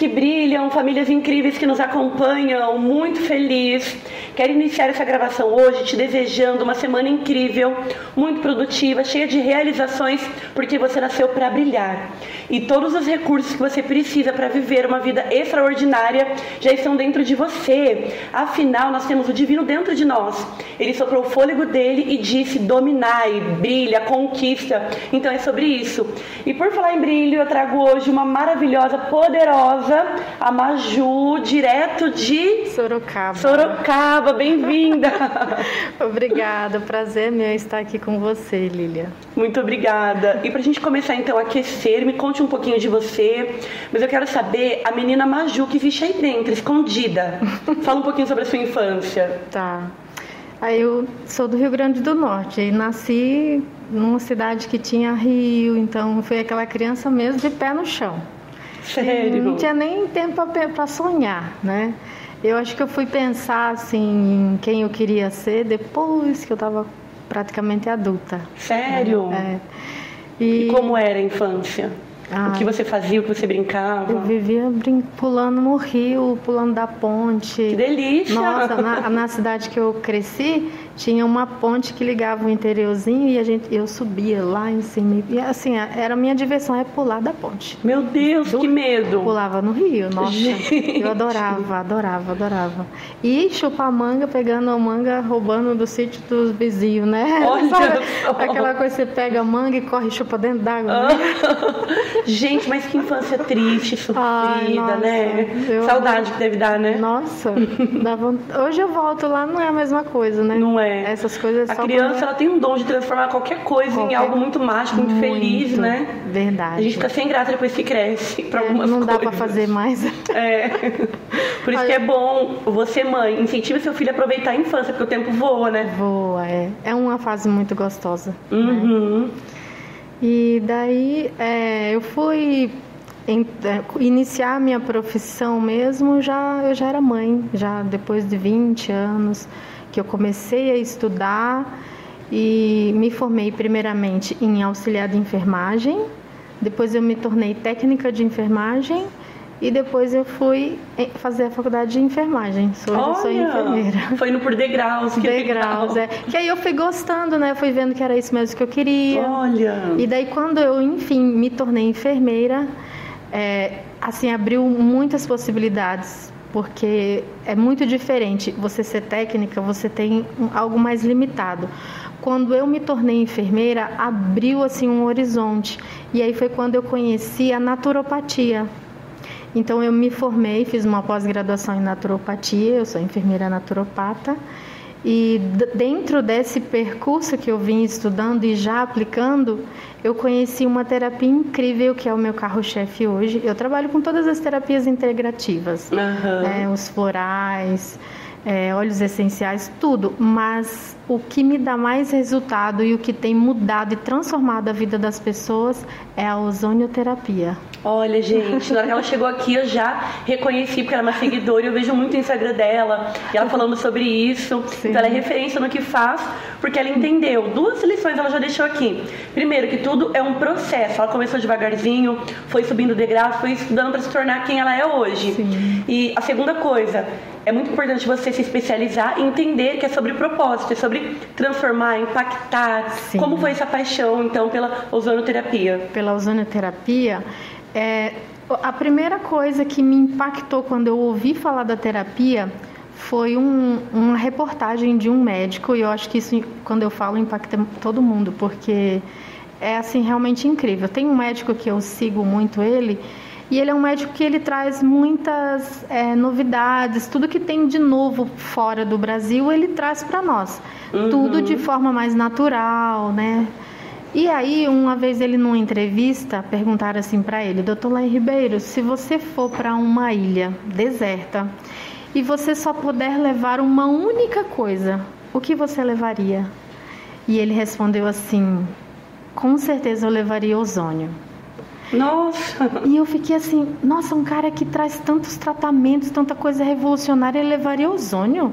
que brilham, famílias incríveis que nos acompanham, muito feliz. Quero iniciar essa gravação hoje te desejando uma semana incrível, muito produtiva, cheia de realizações, porque você nasceu para brilhar. E todos os recursos que você precisa para viver uma vida extraordinária já estão dentro de você. Afinal, nós temos o divino dentro de nós. Ele soprou o fôlego dele e disse: dominai, brilha, conquista. Então é sobre isso. E por falar em brilho, eu trago hoje uma maravilhosa, poderosa, a Maju, direto de Sorocaba. Bem-vinda. Obrigada, prazer meu estar aqui com você, Lília. Muito obrigada. E pra gente começar então a aquecer, me conte um pouquinho de você, mas eu quero saber a menina Maju que existe aí dentro, escondida. Fala um pouquinho sobre a sua infância. Tá. Aí eu sou do Rio Grande do Norte e nasci numa cidade que tinha rio, então fui aquela criança mesmo de pé no chão. Sério? Não tinha nem tempo para sonhar, né? Eu acho que eu fui pensar assim em quem eu queria ser depois que eu estava praticamente adulta. Sério? É. E como era a infância? O que você fazia, o que você brincava? Eu vivia pulando no rio, pulando da ponte. Que delícia! Nossa, na cidade que eu cresci, tinha uma ponte que ligava o interiorzinho e eu subia lá em cima. E assim, era a minha diversão, é pular da ponte. Meu Deus, que medo! Pulava no rio, nossa. Gente. Eu adorava. E chupar manga, pegando a manga, roubando do sítio dos vizinhos, né? Olha só. Aquela coisa, você pega a manga e corre e chupa dentro d'água. Né? Gente, mas que infância triste, sofrida, né? Saudade que deve dar, né? Nossa, hoje eu volto lá, não é a mesma coisa, né? Não é. Essas coisas a criança, ela tem um dom de transformar qualquer coisa em algo muito mágico, muito feliz, né? Verdade. A gente fica sem graça depois que cresce pra algumas não coisas. Não dá pra fazer mais. É. Por isso que é bom você, mãe, incentiva seu filho a aproveitar a infância, porque o tempo voa, né? Voa, é. É uma fase muito gostosa. Uhum. Né? E daí eu fui iniciar a minha profissão mesmo, eu já era mãe, já depois de 20 anos que eu comecei a estudar e me formei primeiramente em auxiliar de enfermagem, depois eu me tornei técnica de enfermagem e depois eu fui fazer a faculdade de enfermagem. Eu sou enfermeira. Foi indo por degraus. Degraus, Que aí eu fui gostando, né? Fui vendo que era isso mesmo que eu queria. Olha! E daí quando eu, enfim, me tornei enfermeira, assim, abriu muitas possibilidades. Porque é muito diferente você ser técnica, você tem algo mais limitado. Quando eu me tornei enfermeira, abriu assim um horizonte. E aí foi quando eu conheci a naturopatia. Então eu me formei, fiz uma pós-graduação em naturopatia, eu sou enfermeira naturopata. E dentro desse percurso que eu vim estudando e já aplicando, eu conheci uma terapia incrível que é o meu carro-chefe hoje. Eu trabalho com todas as terapias integrativas, os florais, óleos essenciais, tudo. Mas o que me dá mais resultado e o que tem mudado e transformado a vida das pessoas é a ozonioterapia. Olha, gente, na hora que ela chegou aqui eu já reconheci, porque ela é uma seguidora e eu vejo muito o Instagram dela e ela falando sobre isso. Sim. Então ela é referência no que faz, porque ela entendeu. 2 lições ela já deixou aqui. Primeiro, que tudo é um processo. Ela começou devagarzinho, foi subindo degraus, foi estudando para se tornar quem ela é hoje. Sim. E a segunda coisa, é muito importante você se especializar e entender que é sobre propósito, é sobre transformar, impactar. Sim. Como foi essa paixão, então, pela ozonioterapia? Pela ozonioterapia, a primeira coisa que me impactou quando eu ouvi falar da terapia foi uma reportagem de um médico, e eu acho que isso, quando eu falo, impacta todo mundo, porque é assim, realmente incrível. Tem um médico que eu sigo muito ele, e ele é um médico que ele traz muitas novidades, tudo que tem de novo fora do Brasil, ele traz para nós. Tudo de forma mais natural, né? E aí, uma vez ele numa entrevista, perguntaram assim para ele: Dr. Laí Ribeiro, se você for para uma ilha deserta e você só puder levar uma única coisa, o que você levaria? E ele respondeu assim: com certeza eu levaria ozônio. Nossa! E eu fiquei assim, nossa, um cara que traz tantos tratamentos, tanta coisa revolucionária, ele levaria ozônio?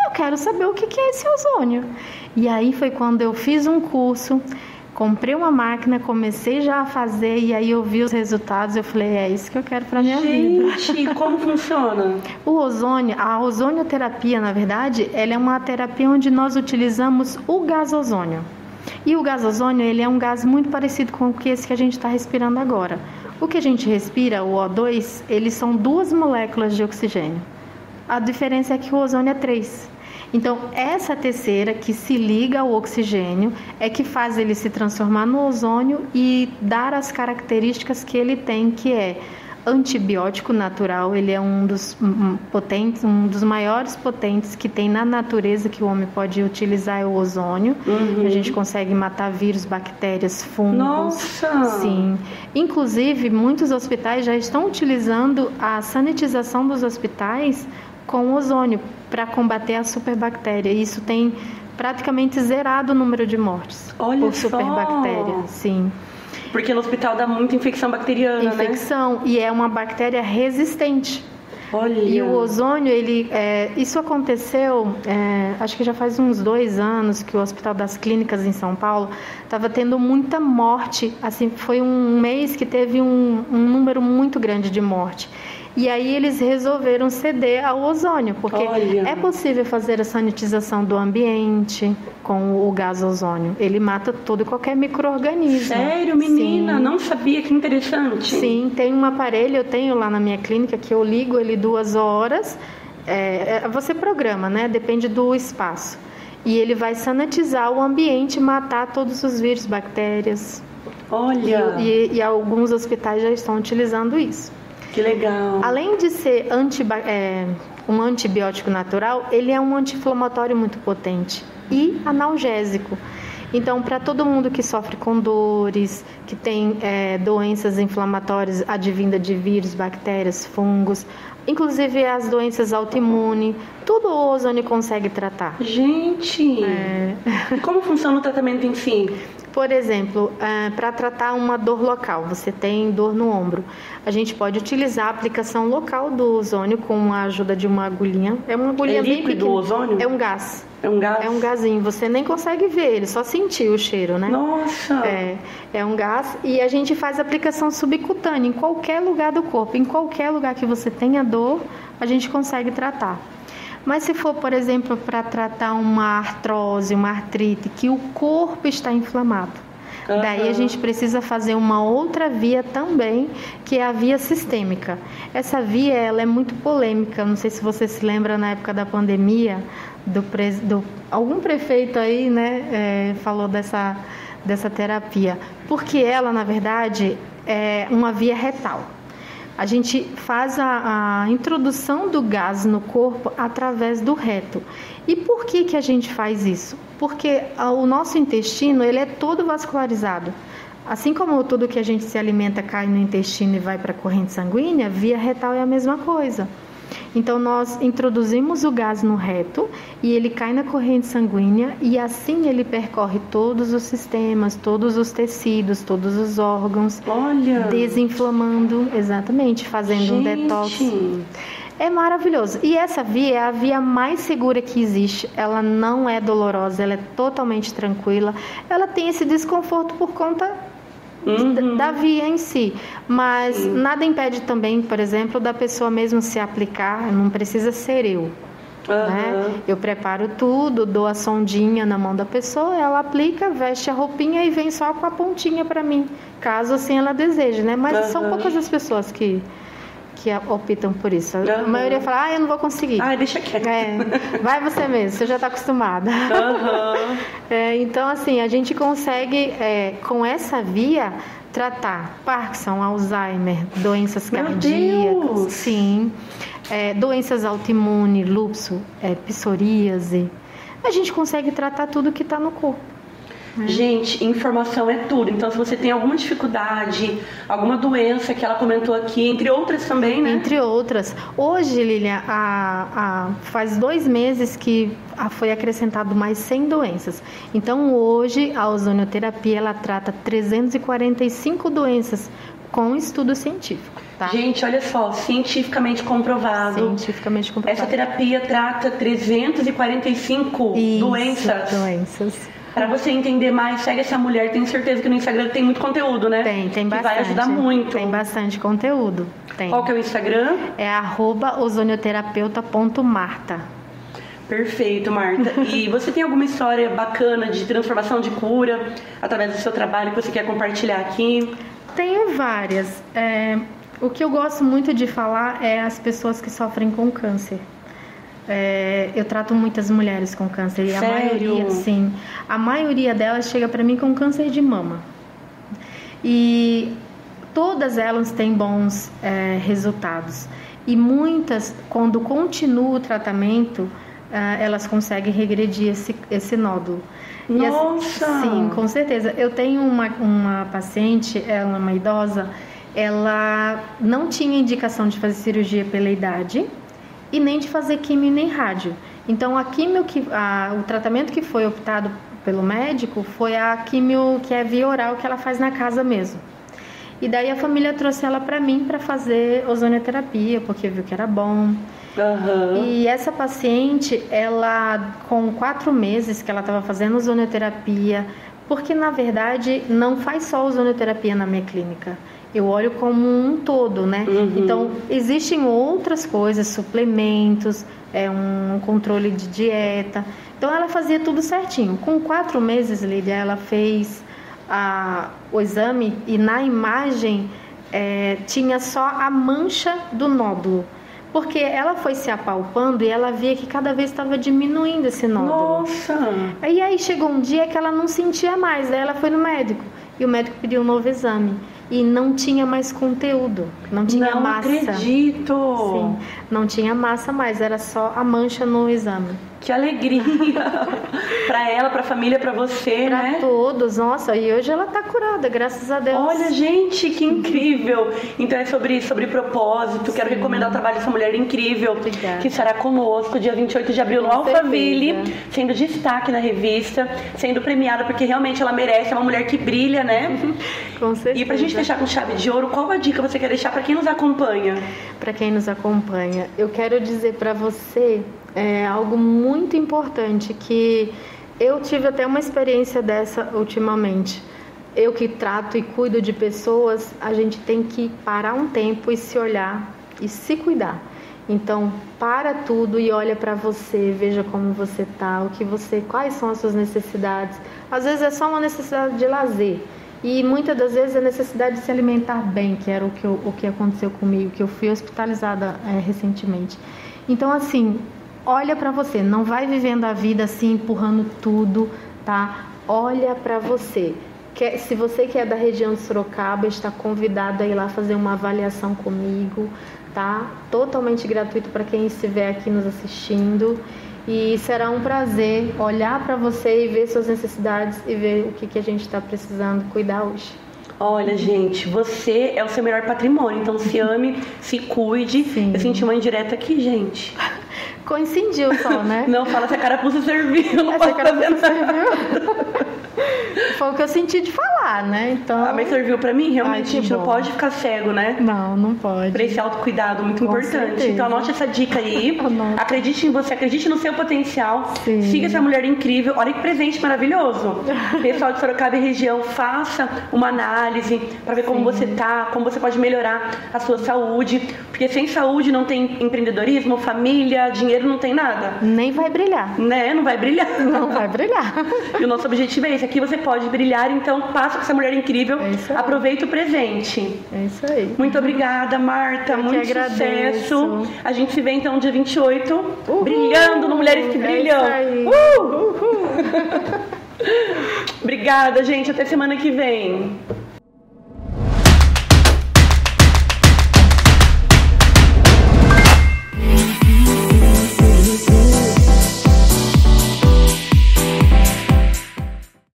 Eu quero saber o que é esse ozônio. E aí foi quando eu fiz um curso, Comprei uma máquina, comecei já a fazer e aí eu vi os resultados, eu falei, é isso que eu quero para minha vida. Gente, como funciona? O ozônio, a ozonioterapia, na verdade, ela é uma terapia onde nós utilizamos o gás ozônio. E o gás ozônio, ele é um gás muito parecido com esse que a gente está respirando agora. O que a gente respira, o O2, eles são 2 moléculas de oxigênio. A diferença é que o ozônio é 3. Então, essa terceira que se liga ao oxigênio é que faz ele se transformar no ozônio e dar as características que ele tem, que é antibiótico natural. Ele é um dos potentes, um dos maiores potentes que tem na natureza que o homem pode utilizar é o ozônio. A gente consegue matar vírus, bactérias, fungos. Nossa! Sim. Inclusive, muitos hospitais já estão utilizando a sanitização dos hospitais com ozônio para combater a superbactéria. Isso tem praticamente zerado o número de mortes por superbactéria. Sim. Porque no hospital dá muita infecção bacteriana, infecção, né? E é uma bactéria resistente. Olha. E o ozônio, isso aconteceu, acho que já faz uns 2 anos que o Hospital das Clínicas em São Paulo estava tendo muita morte. Assim, foi um mês que teve um número muito grande de morte. E aí eles resolveram ceder ao ozônio, porque é possível fazer a sanitização do ambiente com o gás ozônio. Ele mata todo e qualquer micro-organismo. Sério, menina? Sim. Não sabia, que interessante. Sim, tem um aparelho, eu tenho lá na minha clínica, que eu ligo ele 2 horas. Você programa, né? Depende do espaço. E ele vai sanitizar o ambiente, matar todos os vírus, bactérias. Olha! E alguns hospitais já estão utilizando isso. Que legal. Além de ser um antibiótico natural, ele é um anti-inflamatório muito potente e analgésico. Então, para todo mundo que sofre com dores, que tem doenças inflamatórias advindas de vírus, bactérias, fungos, inclusive as doenças autoimunes, tudo o ozônio consegue tratar. Gente! E como funciona o tratamento em si? Por exemplo, para tratar uma dor local, você tem dor no ombro, a gente pode utilizar a aplicação local do ozônio com a ajuda de uma agulhinha. É uma agulhinha bem pequena. É líquido o ozônio? É um gás. É um gás? É um gazinho, você nem consegue ver ele, só sentir o cheiro, né? Nossa! É um gás e a gente faz aplicação subcutânea em qualquer lugar do corpo, em qualquer lugar que você tenha dor, a gente consegue tratar. Mas se for, por exemplo, para tratar uma artrose, uma artrite, que o corpo está inflamado, daí a gente precisa fazer uma outra via também, que é a via sistêmica. Essa via, ela é muito polêmica, não sei se você se lembra na época da pandemia, algum prefeito aí, né, falou dessa terapia, porque ela, na verdade, é uma via retal. A gente faz a introdução do gás no corpo através do reto. E por que a gente faz isso? Porque o nosso intestino, ele é todo vascularizado. Assim como tudo que a gente se alimenta cai no intestino e vai para a corrente sanguínea, via retal é a mesma coisa. Então, nós introduzimos o gás no reto e ele cai na corrente sanguínea e assim ele percorre todos os sistemas, todos os tecidos, todos os órgãos. Olha! Desinflamando, exatamente, fazendo um detox. É maravilhoso. E essa via é a via mais segura que existe. Ela não é dolorosa, ela é totalmente tranquila. Ela tem esse desconforto por conta da via em si, mas nada impede também, por exemplo, da pessoa mesmo se aplicar, não precisa ser eu. Né? Eu preparo tudo, dou a sondinha na mão da pessoa, ela aplica, veste a roupinha e vem só com a pontinha para mim, caso assim ela deseje, né? Mas são poucas as pessoas que optam por isso. A maioria fala, eu não vou conseguir. Deixa quieto. Vai você mesmo, você já está acostumada. Então, assim, a gente consegue, com essa via, tratar Parkinson, Alzheimer, doenças cardíacas, sim, doenças autoimunes, lúpus, psoríase. A gente consegue tratar tudo que está no corpo. Gente, informação é tudo. Então, se você tem alguma dificuldade, alguma doença que ela comentou aqui, entre outras também, né? Entre outras. Hoje, Lilian, faz 2 meses que foi acrescentado mais 100 doenças. Então, hoje, a ozonioterapia, ela trata 345 doenças com estudo científico. Tá? Gente, olha só, cientificamente comprovado. Cientificamente comprovado. Essa terapia trata 345 doenças. Pra você entender mais, segue essa mulher. Tenho certeza que no Instagram tem muito conteúdo, né? Tem bastante. Vai ajudar muito. Tem bastante conteúdo. Tem. Qual que é o Instagram? É @ozonioterapeuta.marta. Perfeito, Marta. E você tem alguma história bacana de transformação, de cura, através do seu trabalho que você quer compartilhar aqui? Tenho várias. O que eu gosto muito de falar é as pessoas que sofrem com câncer. Eu trato muitas mulheres com câncer. E Sério? A maioria delas chega para mim com câncer de mama. E todas elas têm bons resultados. E muitas, quando continuam o tratamento, elas conseguem regredir esse nódulo. Nossa! Sim, com certeza. Eu tenho uma paciente, ela é uma idosa, ela não tinha indicação de fazer cirurgia pela idade e nem de fazer quimio nem rádio. Então, o tratamento que foi optado pelo médico foi a quimio que é via oral, que ela faz na casa mesmo. E daí a família trouxe ela para mim para fazer ozonioterapia, porque viu que era bom. Uhum. E essa paciente, ela com 4 meses que ela estava fazendo ozonioterapia, porque na verdade não faz só ozonioterapia na minha clínica, eu olho como um todo, né? Uhum. Então existem outras coisas, suplementos, um controle de dieta. Então ela fazia tudo certinho. Com 4 meses, Lídia, ela fez o exame e na imagem tinha só a mancha do nódulo. Porque ela foi se apalpando e ela via que cada vez estava diminuindo esse nódulo. Nossa! E aí chegou um dia que ela não sentia mais, aí ela foi no médico. E o médico pediu um novo exame. E não tinha mais conteúdo, não tinha massa. Não acredito! Sim, não tinha massa mais, era só a mancha no exame. Que alegria! Pra ela, pra família, pra você, pra né? Pra todos, nossa, e hoje ela tá curada, graças a Deus. Olha, gente, que incrível! Então é sobre propósito. Sim. Quero recomendar o trabalho dessa mulher incrível. Obrigada. Que estará conosco dia 28 de abril no Alphaville, sendo destaque na revista, sendo premiada, porque realmente ela merece, é uma mulher que brilha, né? Com certeza. E pra gente fechar com chave de ouro, qual a dica você quer deixar pra quem nos acompanha? Pra quem nos acompanha, eu quero dizer pra você algo muito importante, que eu tive até uma experiência dessa ultimamente. Eu que trato e cuido de pessoas, a gente tem que parar um tempo e se olhar e se cuidar. Então, para tudo e olha para você, veja como você tá, quais são as suas necessidades. Às vezes é só uma necessidade de lazer. E muitas das vezes a necessidade de se alimentar bem, que era o que aconteceu comigo, que eu fui hospitalizada recentemente. Então, assim, olha para você, não vai vivendo a vida assim, empurrando tudo, tá? Olha para você. Se você que é da região de Sorocaba, está convidado a ir lá fazer uma avaliação comigo, tá? Totalmente gratuito para quem estiver aqui nos assistindo. E será um prazer olhar para você e ver suas necessidades e ver o que a gente está precisando cuidar hoje. Olha, gente, você é o seu melhor patrimônio, então se ame, se cuide. Sim. Eu senti uma indireta aqui, gente. Coincidiu só, né? Não, fala se a carapuça serviu, não posso fazer nada. Foi o que eu senti de falar, né? Então... mas serviu pra mim, realmente. A gente não pode ficar cego, né? Não pode. Pra esse autocuidado muito importante. Certeza. Então anote essa dica aí. Acredite em você, acredite no seu potencial. Sim. Siga essa mulher incrível. Olha que presente maravilhoso. Pessoal de Sorocaba e região, faça uma análise pra ver como você tá, como você pode melhorar a sua saúde. Porque sem saúde não tem empreendedorismo, família, dinheiro, não tem nada. Nem vai brilhar. Né? Não vai brilhar. Não vai brilhar. E o nosso objetivo é esse. Aqui você pode brilhar, então passa com essa mulher incrível. Aproveita o presente. É isso aí. Muito obrigada, Marta. Muito sucesso. A gente se vê então dia 28, brilhando no Mulheres que Brilham. Uhul. Obrigada, gente. Até semana que vem.